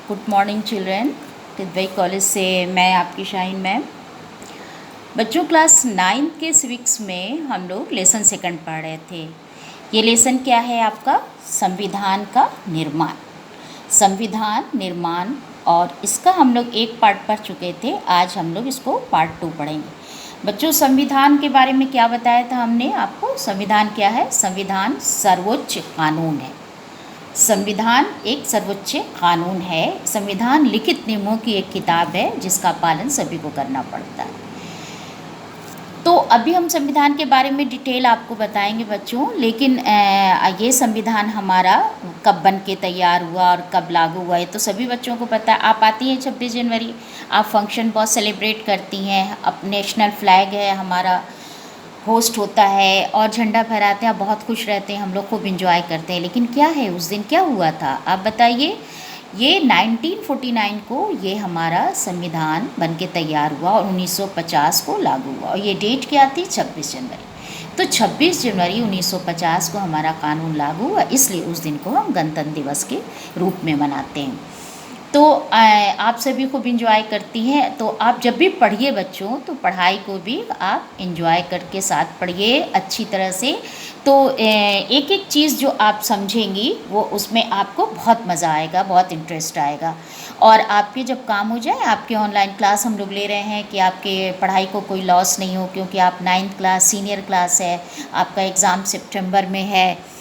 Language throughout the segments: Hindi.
Good morning children. तिदवई कॉलेज से मैं आपकी शाहीन मैम। बच्चों, क्लास 9 के सिविक्स में हम लोग लेसन सेकंड पढ़ रहे थे। ये लेसन क्या है आपका? संविधान का निर्माण। संविधान निर्माण, और इसका हम लोग एक पार्ट पढ़ चुके थे। आज हम लोग इसको पार्ट 2 पढ़ेंगे। बच्चों, संविधान के बारे में क्या बताया था हमने आपको? संविधान क्या है? संविधान सर्वोच्च कानून है। संविधान एक सर्वोच्च कानून है। संविधान लिखित नियमों की एक किताब है जिसका पालन सभी को करना पड़ता है। तो अभी हम संविधान के बारे में डिटेल आपको बताएंगे बच्चों, लेकिन ये संविधान हमारा कब बन के तैयार हुआ और कब लागू हुआ है तो सभी बच्चों को पता है। आप आती हैं 26 जनवरी, आप फंक्शन बहुत सेलिब्रेट करती हैं, अब नेशनल फ्लैग है हमारा, होस्ट होता है और झंडा फहराते हैं, बहुत खुश रहते हैं, हम लोग खूब इंजॉय करते हैं। लेकिन क्या है, उस दिन क्या हुआ था आप बताइए? ये 1949 को ये हमारा संविधान बन के तैयार हुआ और 1950 को लागू हुआ। और ये डेट क्या थी? 26 जनवरी। तो 26 जनवरी 1950 को हमारा कानून लागू हुआ, इसलिए उस दिन को हम गणतंत्र दिवस के रूप में मनाते हैं। तो आप सभी खूब इंजॉय करती हैं, तो आप जब भी पढ़िए बच्चों, तो पढ़ाई को भी आप इंजॉय करके साथ पढ़िए अच्छी तरह से। तो एक एक चीज़ जो आप समझेंगी वो उसमें आपको बहुत मज़ा आएगा, बहुत इंटरेस्ट आएगा। और आपके जब काम हो जाए, आपके ऑनलाइन क्लास हम लोग ले रहे हैं कि आपके पढ़ाई को कोई लॉस नहीं हो, क्योंकि आप 9th क्लास सीनियर क्लास है, आपका एग्ज़ाम सितंबर में है।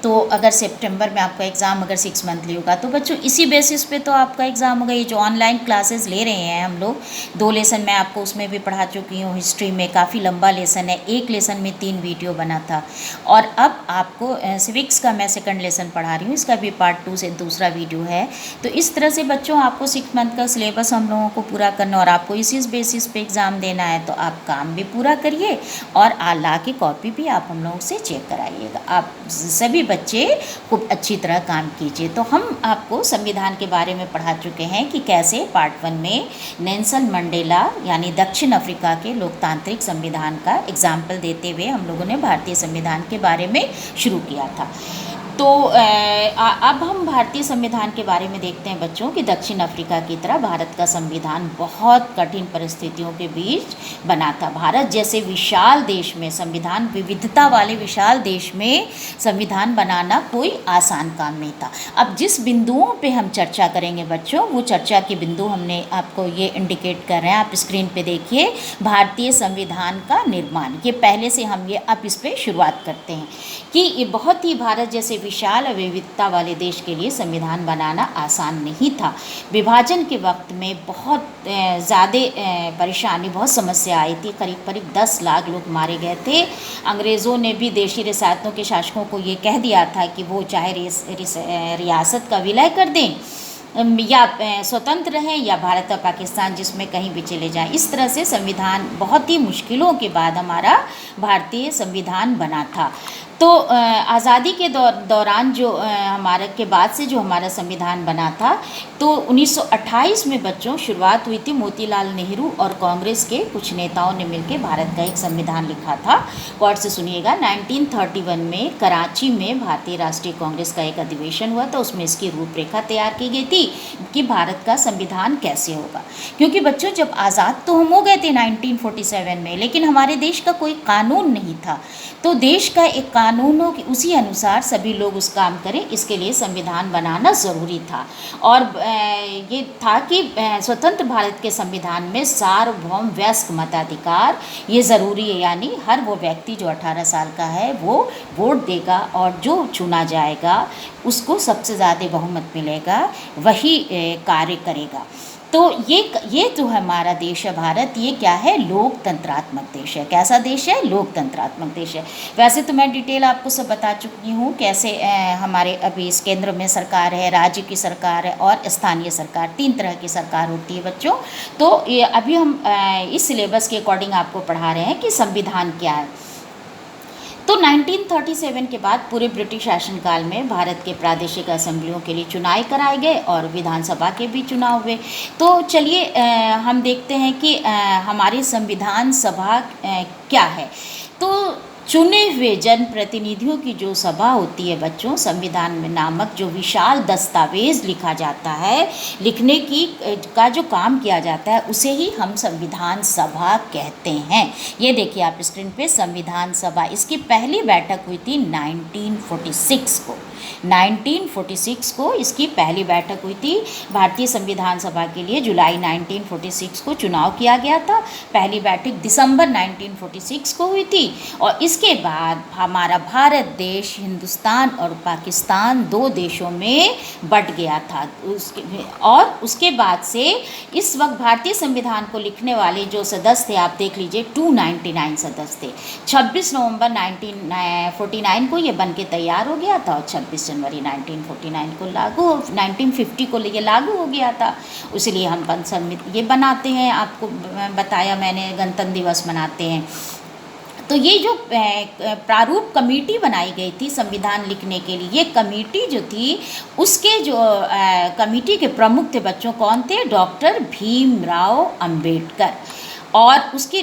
तो अगर सितंबर में आपका एग्ज़ाम अगर 6 मंथली होगा तो बच्चों इसी बेसिस पे तो आपका एग्ज़ाम होगा। ये जो ऑनलाइन क्लासेस ले रहे हैं हम लोग, 2 लेसन मैं आपको उसमें भी पढ़ा चुकी हूँ। हिस्ट्री में काफ़ी लंबा लेसन है, एक लेसन में 3 वीडियो बना था। और अब आपको सिविक्स का मैं सेकंड लेसन पढ़ा रही हूँ, इसका भी पार्ट 2 से दूसरा वीडियो है। तो इस तरह से बच्चों आपको 6 मंथ का सिलेबस हम लोगों को पूरा करना, और आपको इसी बेसिस पे एग्ज़ाम देना है। तो आप काम भी पूरा करिए और ला के कॉपी भी आप हम लोगों से चेक कराइएगा। आप सभी बच्चे खूब अच्छी तरह काम कीजिए। तो हम आपको संविधान के बारे में पढ़ा चुके हैं कि कैसे पार्ट 1 में नेल्सन मंडेला यानी दक्षिण अफ्रीका के लोकतांत्रिक संविधान का एग्जाम्पल देते हुए हम लोगों ने भारतीय संविधान के बारे में शुरू किया था। तो अब हम भारतीय संविधान के बारे में देखते हैं बच्चों कि दक्षिण अफ्रीका की तरह भारत का संविधान बहुत कठिन परिस्थितियों के बीच बना था। भारत जैसे विशाल देश में, संविधान विविधता वाले विशाल देश में संविधान बनाना कोई आसान काम नहीं था। अब जिस बिंदुओं पे हम चर्चा करेंगे बच्चों, वो चर्चा के बिंदु हमने आपको ये इंडिकेट कर रहे हैं, आप स्क्रीन पे देखिए। भारतीय संविधान का निर्माण, ये पहले से हम ये अब इस पर शुरुआत करते हैं कि ये बहुत ही भारत जैसे विशाल और विविधता वाले देश के लिए संविधान बनाना आसान नहीं था। विभाजन के वक्त में बहुत ज़्यादा परेशानी, बहुत समस्या आई थी। करीब करीब 10 लाख लोग मारे गए थे। अंग्रेज़ों ने भी देशी रियासतों के शासकों को ये कह दिया था कि वो चाहे रियासत का विलय कर दें या स्वतंत्र रहें, या भारत और पाकिस्तान जिसमें कहीं भी चले जाएं। इस तरह से संविधान, बहुत ही मुश्किलों के बाद हमारा भारतीय संविधान बना था। तो आज़ादी के दौरान जो हमारे के बाद से जो हमारा संविधान बना था, तो 1928 में बच्चों शुरुआत हुई थी। मोतीलाल नेहरू और कांग्रेस के कुछ नेताओं ने मिलकर भारत का एक संविधान लिखा था। गौर से सुनिएगा, 1931 में कराची में भारतीय राष्ट्रीय कांग्रेस का एक अधिवेशन हुआ था। उसमें इसकी रूपरेखा तैयार की गई थी कि भारत का संविधान कैसे होगा। क्योंकि बच्चों जब आज़ाद तो हम हो गए थे 1947 में, लेकिन हमारे देश का कोई कानून नहीं था। तो देश का एक कानून हो कि उसी अनुसार सभी लोग उस काम करें, इसके लिए संविधान बनाना ज़रूरी था। और ये था कि स्वतंत्र भारत के संविधान में सार्वभौम वयस्क मताधिकार ये ज़रूरी है, यानी हर वो व्यक्ति जो 18 साल का है वो वोट देगा, और जो चुना जाएगा उसको सबसे ज़्यादा बहुमत मिलेगा, वही कार्य करेगा। तो ये जो हमारा देश है भारत, ये क्या है? लोकतंत्रात्मक देश है। कैसा देश है? लोकतंत्रात्मक देश है। वैसे तो मैं डिटेल आपको सब बता चुकी हूँ कैसे हमारे अभी इस केंद्र में सरकार है, राज्य की सरकार है और स्थानीय सरकार, 3 तरह की सरकार होती है बच्चों। तो ये अभी हम इस सिलेबस के अकॉर्डिंग आपको पढ़ा रहे हैं कि संविधान क्या है। तो 1937 के बाद पूरे ब्रिटिश शासनकाल में भारत के प्रादेशिक असेंबलियों के लिए चुनाव कराए गए और विधानसभा के भी चुनाव हुए। तो चलिए हम देखते हैं कि हमारी संविधान सभा क्या है। तो चुने हुए जनप्रतिनिधियों की जो सभा होती है बच्चों, संविधान में नामक जो विशाल दस्तावेज लिखा जाता है, लिखने की का जो काम किया जाता है उसे ही हम संविधान सभा कहते हैं। ये देखिए आप स्क्रीन पे संविधान सभा, इसकी पहली बैठक हुई थी 1946 को। 1946 को इसकी पहली बैठक हुई थी। भारतीय संविधान सभा के लिए जुलाई 1946 को चुनाव किया गया था। पहली बैठक दिसंबर 1946 को हुई थी और इसके बाद हमारा भारत देश हिंदुस्तान और पाकिस्तान दो देशों में बंट गया था। उसके बाद से इस वक्त भारतीय संविधान को लिखने वाले जो सदस्य थे आप देख लीजिए 299 सदस्य थे। 26 नवंबर 1949 को ये बन के तैयार हो गया था और 26 जनवरी 1949 को 1950 को ये लागू हो गया था। इसलिए हम ये बनाते हैं, आपको बताया मैंने, गणतंत्र दिवस मनाते हैं। तो ये जो प्रारूप कमेटी बनाई गई थी संविधान लिखने के लिए, ये कमेटी जो थी उसके जो कमेटी के प्रमुख थे बच्चों कौन थे? डॉक्टर भीमराव अंबेडकर। और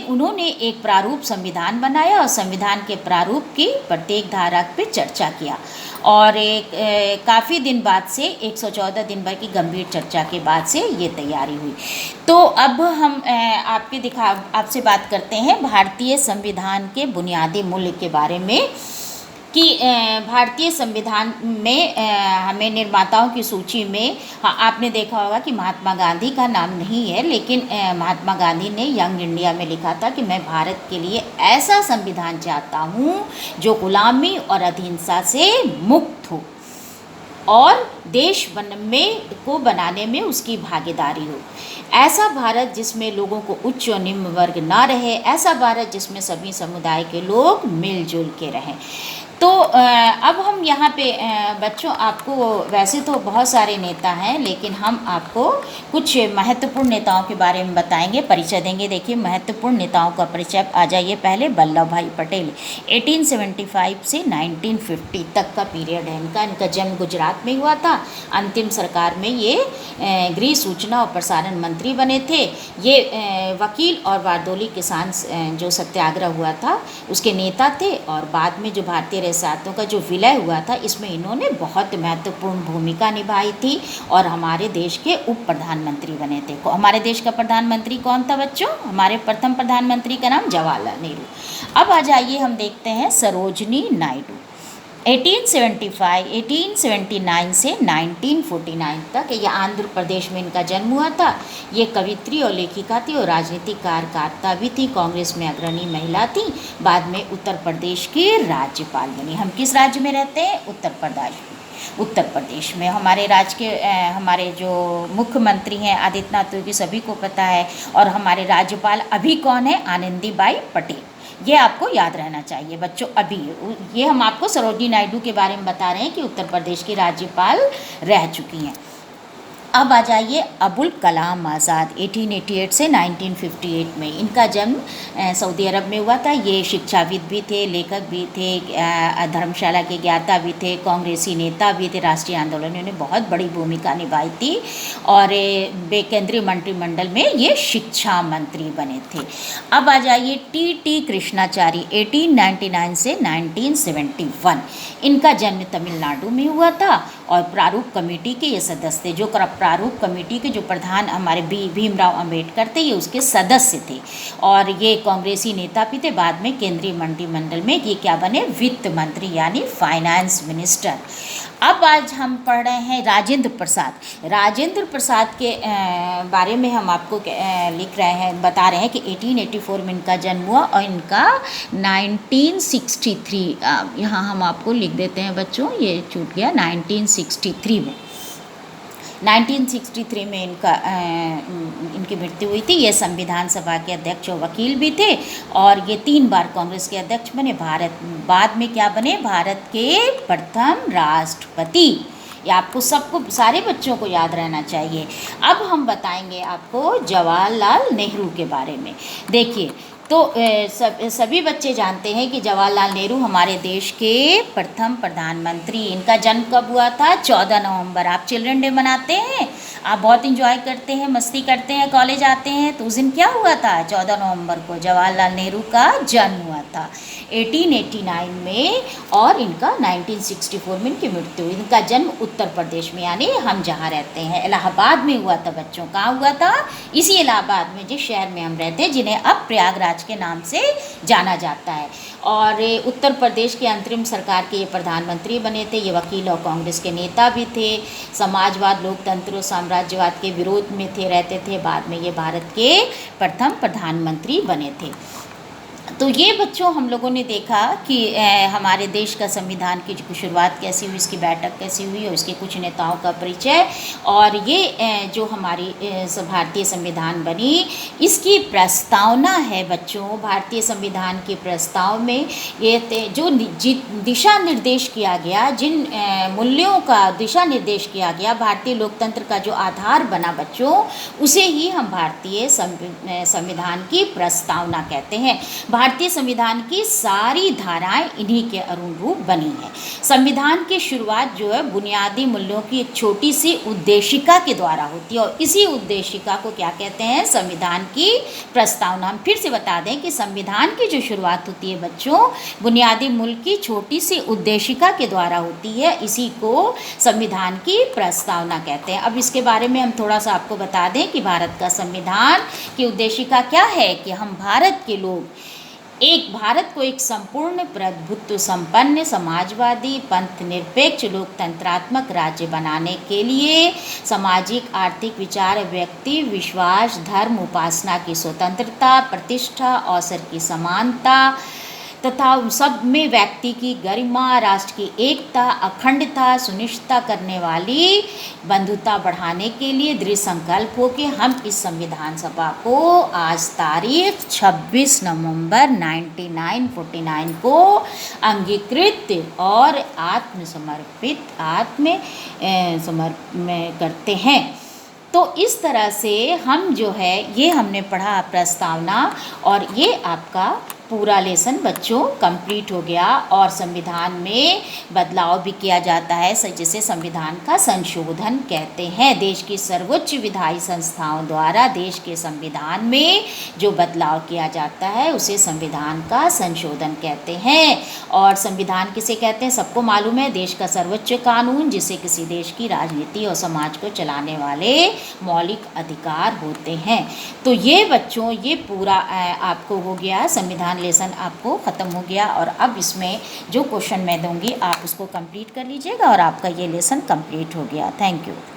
उन्होंने एक प्रारूप संविधान बनाया और संविधान के प्रारूप की प्रत्येक धारा पे चर्चा किया और काफ़ी दिन बाद से 114 दिन भर की गंभीर चर्चा के बाद से ये तैयारी हुई। तो अब हम आपसे बात करते हैं भारतीय संविधान के बुनियादी मूल्य के बारे में कि भारतीय संविधान में हमें निर्माताओं की सूची में आपने देखा होगा कि महात्मा गांधी का नाम नहीं है, लेकिन महात्मा गांधी ने यंग इंडिया में लिखा था कि मैं भारत के लिए ऐसा संविधान चाहता हूँ जो गुलामी और अहिंसा से मुक्त हो और देश को बनाने में उसकी भागीदारी हो। ऐसा भारत जिसमें लोगों को उच्च और निम्न वर्ग ना रहे, ऐसा भारत जिसमें सभी समुदाय के लोग मिलजुल के रहें। तो अब हम यहाँ पे बच्चों आपको, वैसे तो बहुत सारे नेता हैं लेकिन हम आपको कुछ महत्वपूर्ण नेताओं के बारे में बताएंगे, परिचय देंगे। देखिए महत्वपूर्ण नेताओं का परिचय आ जाइए। पहले वल्लभ भाई पटेल, 1875 से 1950 तक का पीरियड है इनका जन्म गुजरात में हुआ था। अंतिम सरकार में ये गृह सूचना और प्रसारण मंत्री बने थे। ये वकील और बारदोली किसान जो सत्याग्रह हुआ था उसके नेता थे और बाद में जो भारतीय रियासतों का जो विलय हुआ था इसमें इन्होंने बहुत महत्वपूर्ण भूमिका निभाई थी और हमारे देश के उप प्रधानमंत्री बने थे। हमारे देश का प्रधानमंत्री कौन था बच्चों? हमारे प्रथम प्रधानमंत्री का नाम जवाहरलाल नेहरू। अब आ जाइए हम देखते हैं सरोजनी नायडू। 1879 से 1949 तक ये आंध्र प्रदेश में इनका जन्म हुआ था। ये कवित्री और लेखिका थी और राजनीतिक कार्यकर्ता भी थी। कांग्रेस में अग्रणी महिला थी। बाद में उत्तर प्रदेश की राज्यपाल बनी। हम किस राज्य में रहते हैं? उत्तर प्रदेश में। हमारे जो मुख्यमंत्री हैं आदित्यनाथ योगी, सभी को पता है। और हमारे राज्यपाल अभी कौन है? आनंदीबाई पटेल। ये आपको याद रहना चाहिए बच्चों। अभी ये हम आपको सरोजनी नायडू के बारे में बता रहे हैं कि उत्तर प्रदेश की राज्यपाल रह चुकी हैं। अब आ जाइए अबुल कलाम आज़ाद, 1888 से 1958 में। इनका जन्म सऊदी अरब में हुआ था। ये शिक्षाविद भी थे, लेखक भी थे, धर्मशाला के ज्ञाता भी थे, कांग्रेसी नेता भी थे। राष्ट्रीय आंदोलनों ने बहुत बड़ी भूमिका निभाई थी और केंद्रीय मंत्रिमंडल में ये शिक्षा मंत्री बने थे। अब आ जाइए टी कृष्णाचारी, 1899 से 1971। इनका जन्म तमिलनाडु में हुआ था और प्रारूप कमेटी के ये सदस्य थे। जो प्रारूप कमेटी के जो प्रधान हमारे भीमराव अंबेडकर थे, ये उसके सदस्य थे और ये कांग्रेसी नेता भी थे। बाद में केंद्रीय मंत्रिमंडल में ये क्या बने? वित्त मंत्री यानी फाइनेंस मिनिस्टर। अब आज हम पढ़ रहे हैं राजेंद्र प्रसाद। राजेंद्र प्रसाद के बारे में हम आपको बता रहे हैं कि 1884 में इनका जन्म हुआ और इनका 1963, यहाँ हम आपको लिख देते हैं बच्चों, ये छूट गया, 1963 में 1963 में इनकी मृत्यु हुई थी। ये संविधान सभा के अध्यक्ष और वकील भी थे और ये 3 बार कांग्रेस के अध्यक्ष बने। बाद में क्या बने? भारत के प्रथम राष्ट्रपति। ये आपको सबको, सारे बच्चों को याद रहना चाहिए। अब हम बताएंगे आपको जवाहरलाल नेहरू के बारे में। देखिए तो सभी बच्चे जानते हैं कि जवाहरलाल नेहरू हमारे देश के प्रथम प्रधानमंत्री। इनका जन्म कब हुआ था? 14 नवंबर। आप चिल्ड्रन डे मनाते हैं, आप बहुत इंजॉय करते हैं, मस्ती करते हैं, कॉलेज आते हैं, तो उस दिन क्या हुआ था? 14 नवंबर को जवाहरलाल नेहरू का जन्म हुआ था। था 1889 में, और इनका 1964 में इनकी मृत्यु हुई। इनका जन्म उत्तर प्रदेश में, यानी हम जहाँ रहते हैं इलाहाबाद में हुआ था बच्चों। कहाँ हुआ था? इसी इलाहाबाद में, जिस शहर में हम रहते हैं, जिन्हें अब प्रयागराज के नाम से जाना जाता है। और उत्तर प्रदेश के अंतरिम सरकार के ये प्रधानमंत्री बने थे। ये वकील और कांग्रेस के नेता भी थे। समाजवाद, लोकतंत्र और साम्राज्यवाद के विरोध में रहते थे। बाद में ये भारत के प्रथम प्रधानमंत्री बने थे। तो ये बच्चों हम लोगों ने देखा कि हमारे देश का संविधान की शुरुआत कैसी हुई, इसकी बैठक कैसी हुई और इसके कुछ नेताओं का परिचय। और ये जो हमारी भारतीय संविधान बनी, इसकी प्रस्तावना है बच्चों। भारतीय संविधान के प्रस्ताव में ये जो दिशा निर्देश किया गया, जिन मूल्यों का दिशा निर्देश किया गया, भारतीय लोकतंत्र का जो आधार बना बच्चों, उसे ही हम भारतीय संविधान की प्रस्तावना कहते हैं। भारतीय संविधान की सारी धाराएं इन्हीं के अनुरूप बनी हैं। संविधान की शुरुआत जो है बुनियादी मूल्यों की एक छोटी सी उद्देशिका के द्वारा होती है, और इसी उद्देशिका को क्या कहते हैं? संविधान की प्रस्तावना। हम फिर से बता दें कि संविधान की जो शुरुआत होती है बच्चों, बुनियादी मूल्य की छोटी सी उद्देशिका के द्वारा होती है, इसी को संविधान की प्रस्तावना कहते हैं। अब इसके बारे में हम थोड़ा सा आपको बता दें कि भारत का संविधान की उद्देशिका क्या है, कि हम भारत के लोग भारत को एक संपूर्ण प्रभुत्व संपन्न समाजवादी पंथ निरपेक्ष लोकतंत्रात्मक राज्य बनाने के लिए सामाजिक आर्थिक विचार व्यक्ति विश्वास धर्म उपासना की स्वतंत्रता प्रतिष्ठा अवसर की समानता तथा सब में व्यक्ति की गरिमा राष्ट्र की एकता अखंडता सुनिश्चित करने वाली बंधुता बढ़ाने के लिए दृढ़ संकल्प हो के हम इस संविधान सभा को आज तारीख 26 नवंबर 1949 को अंगीकृत और आत्मसमर्पित करते हैं। तो इस तरह से हम जो है ये हमने पढ़ा प्रस्तावना, और ये आपका पूरा लेसन बच्चों कंप्लीट हो गया। और संविधान में बदलाव भी किया जाता है, जिसे संविधान का संशोधन कहते हैं। देश की सर्वोच्च विधायी संस्थाओं द्वारा देश के संविधान में जो बदलाव किया जाता है उसे संविधान का संशोधन कहते हैं। और संविधान किसे कहते हैं? सबको मालूम है, देश का सर्वोच्च कानून, जिसे किसी देश की राजनीति और समाज को चलाने वाले मौलिक अधिकार होते हैं। तो ये बच्चों ये पूरा आपको हो गया, संविधान लेसन आपको ख़त्म हो गया। और अब इसमें जो क्वेश्चन मैं दूंगी आप उसको कंप्लीट कर लीजिएगा, और आपका ये लेसन कंप्लीट हो गया। Thank you.